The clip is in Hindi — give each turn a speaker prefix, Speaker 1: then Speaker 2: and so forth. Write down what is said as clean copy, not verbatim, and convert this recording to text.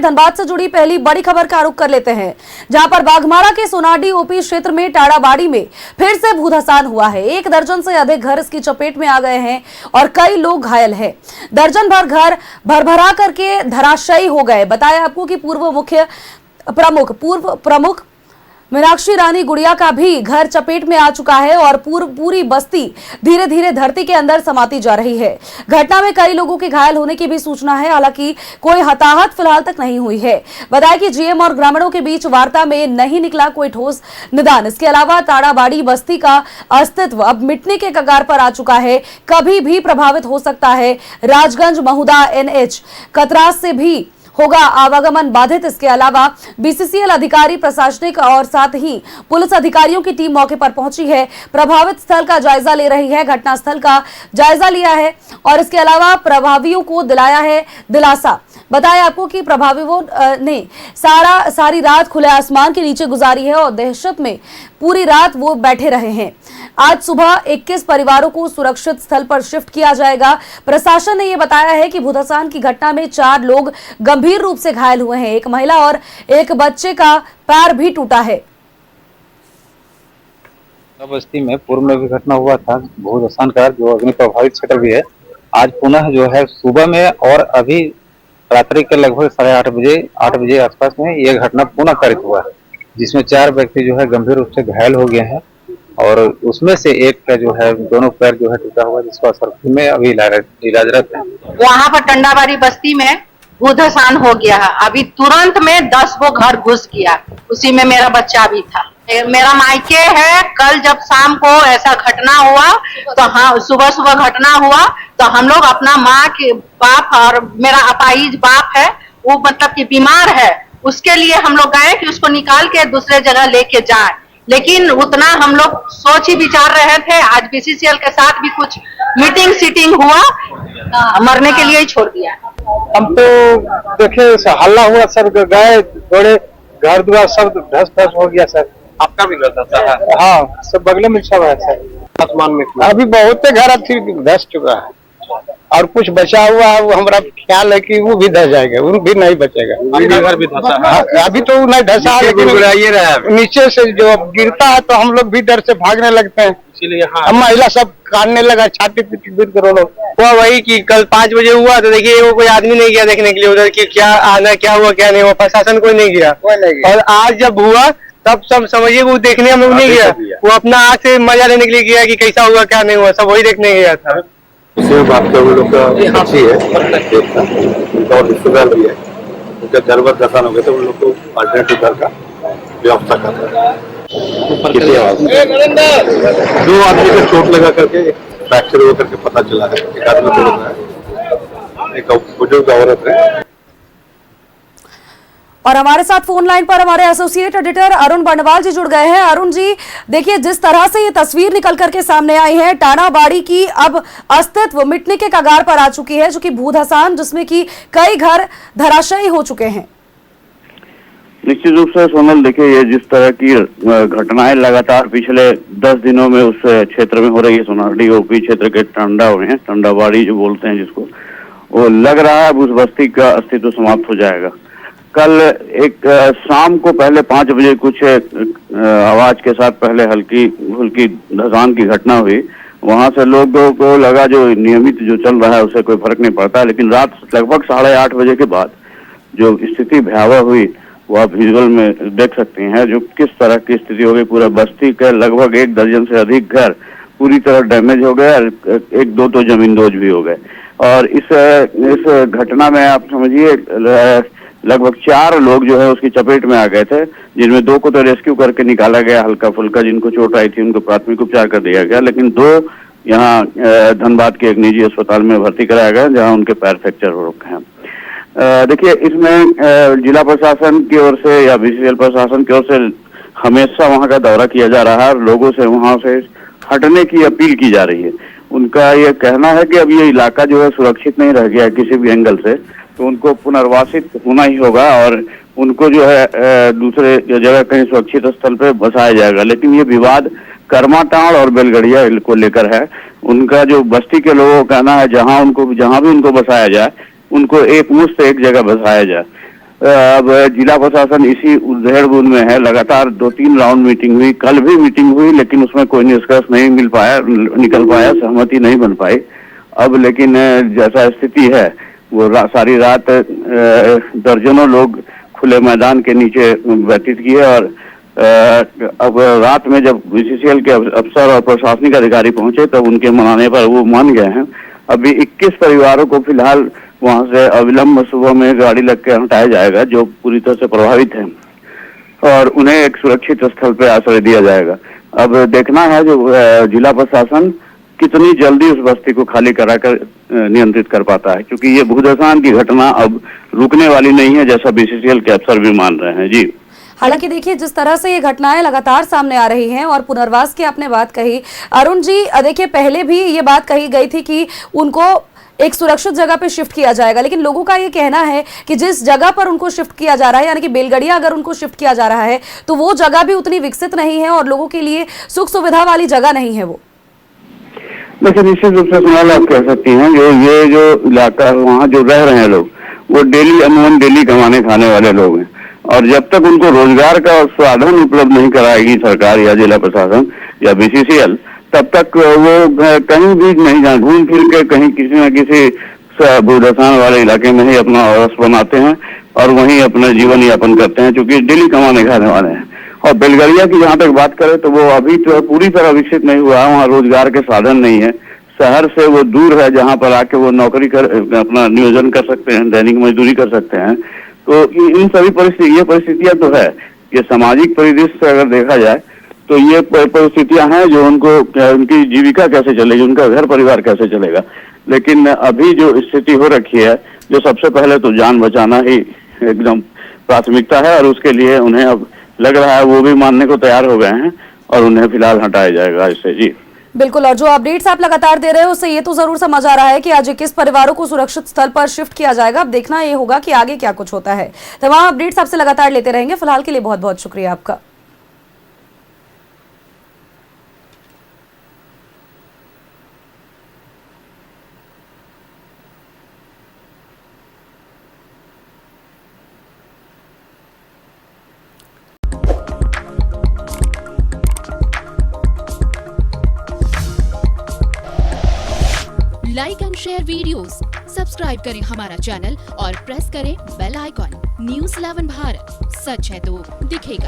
Speaker 1: धनबाद से जुड़ी पहली बड़ी खबर का रुख कर लेते हैं, जहां पर बाघमारा के सोनाडी ओपी क्षेत्र में टाड़ाबाड़ी में फिर से भूधसान हुआ है। 1 दर्जन से अधिक घर इसकी चपेट में आ गए हैं और कई लोग घायल हैं। दर्जन भर घर भरभरा करके धराशायी हो गए। बताया आपको कि पूर्व प्रमुख मीनाक्षी रानी गुड़िया का भी घर चपेट में आ चुका है और पूरी बस्ती धीरे धीरे धरती के अंदर समाती जा रही है। घटना में कई लोगों के घायल होने की भी सूचना है, हालांकि कोई हताहत फिलहाल तक नहीं हुई है। बताया कि जीएम और ग्रामीणों के बीच वार्ता में नहीं निकला कोई ठोस निदान। इसके अलावा टाड़ाबाड़ी बस्ती का अस्तित्व अब मिटने के कगार पर आ चुका है, कभी भी प्रभावित हो सकता है। राजगंज महुदा NH कतरास से भी होगा आवागमन बाधित। इसके अलावा BCCL अधिकारी, प्रशासनिक और साथ ही पुलिस अधिकारियों की टीम मौके पर पहुंची है, प्रभावित स्थल का जायजा ले रही है, घटना स्थल का जायजा लिया है और इसके अलावा प्रभावियों को दिलाया है दिलासा। बताया आपको कि प्रभावियों ने सारी रात खुले आसमान के नीचे गुजारी है और दहशत में पूरी रात वो बैठे रहे हैं। आज सुबह 21 परिवारों को सुरक्षित स्थल पर शिफ्ट किया जाएगा। प्रशासन ने यह बताया है कि भूधसान की घटना में 4 लोग गंभीर रूप से घायल हुए हैं। एक महिला और एक बच्चे का पैर भी टूटा है।
Speaker 2: बस्ती में पूर्व में भी घटना हुआ था भूधसान का, जो अग्नि प्रभावित क्षेत्र भी है। आज पुनः जो है सुबह में और अभी रात्रि के लगभग 8:30 बजे आसपास में यह घटना पुनः कारित हुआ है, जिसमें 4 व्यक्ति जो है गंभीर रूप से घायल हो गए हैं और उसमें से एक का जो है दोनों पैर जो है टूटा हुआ, जिसको असरफी में अभी इलाजरत है।
Speaker 3: वहाँ पर टंडाबाड़ी बस्ती में भूधसान हो गया है। अभी तुरंत में 10 वो घर घुस गया, उसी में मेरा बच्चा भी था। मेरा मायके है। कल जब शाम को ऐसा घटना हुआ तो हाँ, सुबह घटना हुआ तो हम लोग अपना माँ के बाप और मेरा अपाहिज बाप है, वो मतलब कि बीमार है, उसके लिए हम लोग गए कि उसको निकाल के दूसरे जगह लेके जाए, लेकिन उतना हम लोग सोच ही विचार रहे थे। आज BCCL के साथ भी कुछ मीटिंग हुआ, मरने के लिए ही छोड़ दिया।
Speaker 4: हम तो देखे हल्ला हुआ, सब गए थोड़े, घर द्वार सब धस हो गया सर।
Speaker 2: आपका भी घर था?
Speaker 4: हाँ, सब बगले में सब है सर। आसमान में अभी बहुत घर अथी धस चुका है और कुछ बचा हुआ है, वो हमारा ख्याल है कि वो भी धस जाएगा, वो भी नहीं बचेगा।
Speaker 2: घर भी धसा है?
Speaker 4: अभी तो नहीं धसा, लेकिन नीचे से जो गिरता है तो हम लोग भी डर से भागने लगते हैं,
Speaker 2: इसीलिए
Speaker 4: महिला सब काटने लगा, छाती पीट करोड़ों।
Speaker 5: हुआ वही कि कल 5 बजे हुआ तो देखिए वो कोई आदमी नहीं गया देखने के लिए उधर कि क्या आना, क्या हुआ क्या नहीं हुआ, प्रशासन कोई नहीं गया। और आज जब हुआ तब सब समझिए वो देखने हम लोग नहीं गया, वो अपना आँख से मजा लेने के लिए गया कि कैसा हुआ क्या नहीं हुआ, सब वही देखने गया था।
Speaker 6: बात का वो लोग का अच्छी है, उनका और रिश्तेदार भी है, उनका घर वर दसान हो गया तो उन लोग को अल्टरनेटिव घर का व्यवस्था कर रहा है। 2 आदमी को चोट लगा करके फ्रैक्चर होकर के पता चला है, एक आदमी को लगा है, एक बुजुर्ग औरत है।
Speaker 1: और हमारे साथ फोन लाइन पर हमारे एसोसिएट एडिटर अरुण बर्णवाल जी जुड़ गए हैं। अरुण जी, देखिए जिस तरह से ये तस्वीर निकल करके सामने आई है, टाड़ाबाड़ी की अब अस्तित्व मिटने के कगार पर आ चुकी है, जो कि भूधसान, जिसमें कि कई घर धराशायी हो चुके हैं।
Speaker 7: निश्चित रूप से सोनल, देखिए ये जिस तरह की घटनाएं लगातार पिछले 10 दिनों में उस क्षेत्र में हो रही है, सोनाडी ओपी क्षेत्र के टंडाबाड़ी जो बोलते हैं जिसको, वो लग रहा है उस बस्ती का अस्तित्व समाप्त हो जाएगा। कल एक शाम को पहले 5 बजे कुछ आवाज के साथ पहले हल्की फुल्की धसान की घटना हुई। वहां से लोगों को लगा जो नियमित जो चल रहा है उसे कोई फर्क नहीं पड़ता, लेकिन रात लगभग 8:30 बजे के बाद जो स्थिति भयावह हुई वो आप विजुअल में देख सकते हैं, जो किस तरह की स्थिति हो गई। पूरा बस्ती के लगभग 1 दर्जन से अधिक घर पूरी तरह डैमेज हो गए, 1-2 तो जमींदोज भी हो गए। और इस घटना में आप समझिए लगभग 4 लोग जो है उसकी चपेट में आ गए थे, जिनमें 2 को तो रेस्क्यू करके निकाला गया हल्का फुल्का, जिनको चोट आई थी उनको प्राथमिक उपचार कर दिया गया, लेकिन 2 यहाँ धनबाद के एक निजी अस्पताल में भर्ती कराया गया, जहाँ उनके पैर फ्रैक्चर हो रखे हैं। देखिए इसमें जिला प्रशासन की ओर से या BCCL प्रशासन की ओर से हमेशा वहाँ का दौरा किया जा रहा है और लोगों से वहाँ से हटने की अपील की जा रही है। उनका ये कहना है कि अब ये इलाका जो है सुरक्षित नहीं रह गया किसी भी एंगल से, तो उनको पुनर्वासित होना ही होगा और उनको जो है दूसरे जगह कहीं सुरक्षित स्थल पे बसाया जाएगा। लेकिन ये विवाद करमाटांड़ और बेलगड़िया को लेकर है। उनका जो बस्ती के लोगों का कहना है जहां भी उनको बसाया जाए, उनको एक मुश्त एक जगह बसाया जाए। अब जिला प्रशासन इसी उधेड़-बुन में है। लगातार 2-3 राउंड मीटिंग हुई, कल भी मीटिंग हुई, लेकिन उसमें कोई निष्कर्ष नहीं निकल पाया, सहमति नहीं बन पाई। अब लेकिन जैसा स्थिति है वो सारी रात दर्जनों लोग खुले मैदान के नीचे व्यतीत किए और अब रात में जब बीसीसीएल के अफसर और प्रशासनिक अधिकारी पहुंचे तब उनके मनाने पर वो मान गए हैं। अभी 21 परिवारों को फिलहाल वहां से अविलंब सुबह में गाड़ी लग के हटाया जाएगा जो पूरी तरह से प्रभावित हैं और उन्हें एक सुरक्षित स्थल पर आश्रय दिया जाएगा। अब देखना है जो जिला प्रशासन कितनी जल्दी उस बस्ती को खाली कराकर नियंत्रित कर पाता है, क्योंकि ये भूधसान की घटना अब रुकने वाली नहीं है, जैसा बीसीसीएल के अफसर भी मान रहे हैं। जी,
Speaker 1: हालांकि देखिए जिस तरह से ये घटनाएं लगातार सामने आ रही हैं और पुनर्वास की आपने बात कही अरुण जी, देखिए पहले भी ये बात कही गई थी कि उनको एक सुरक्षित जगह पे शिफ्ट किया जाएगा, लेकिन लोगों का ये कहना है कि जिस जगह पर उनको शिफ्ट किया जा रहा है, यानी कि बेलगड़िया अगर उनको शिफ्ट किया जा रहा है तो वो जगह भी उतनी विकसित नहीं है और लोगों के लिए सुख सुविधा वाली जगह नहीं है वो।
Speaker 7: लेकिन निश्चित रूप से सुनाल आप कह सकती हैं जो इलाका वहाँ जो रह रहे हैं लोग वो अमूमन डेली कमाने खाने वाले लोग हैं और जब तक उनको रोजगार का साधन उपलब्ध नहीं कराएगी सरकार या जिला प्रशासन या बीसीसीएल, तब तक वो कहीं भी नहीं जाए, घूम फिर के कहीं किसी न किसी भूधसान वाले इलाके में ही अपना आवास बनाते हैं और वहीं अपना जीवन यापन करते हैं, क्योंकि डेली कमाने खाने वाले हैं। और बेलगड़िया की जहाँ तक बात करें तो वो अभी तो पूरी तरह विकसित नहीं हुआ है, वहाँ रोजगार के साधन नहीं है, शहर से वो दूर है जहाँ पर आके वो नौकरी कर अपना नियोजन कर सकते हैं, दैनिक मजदूरी कर सकते हैं। तो इन सभी परिस्थितियां तो है, ये सामाजिक परिदृश्य से अगर देखा जाए तो ये परिस्थितियां हैं जो उनकी जीविका कैसे चलेगी, उनका घर परिवार कैसे चलेगा। लेकिन अभी जो स्थिति हो रखी है, जो सबसे पहले तो जान बचाना ही एकदम प्राथमिकता है और उसके लिए उन्हें अब लग रहा है वो भी मानने को तैयार हो गए हैं और उन्हें फिलहाल हटाया जाएगा इससे। जी
Speaker 1: बिल्कुल, और जो अपडेट्स आप लगातार दे रहे हो उससे ये तो जरूर समझ आ रहा है कि आज 21 परिवारों को सुरक्षित स्थल पर शिफ्ट किया जाएगा। अब देखना ये होगा कि आगे क्या कुछ होता है। तमाम अपडेट्स आपसे लगातार लेते रहेंगे। फिलहाल के लिए बहुत बहुत शुक्रिया आपका।
Speaker 8: Like and share videos, subscribe करें हमारा चैनल और प्रेस करें बेल आइकॉन। न्यूज़ 11 भारत, सच है तो दिखेगा।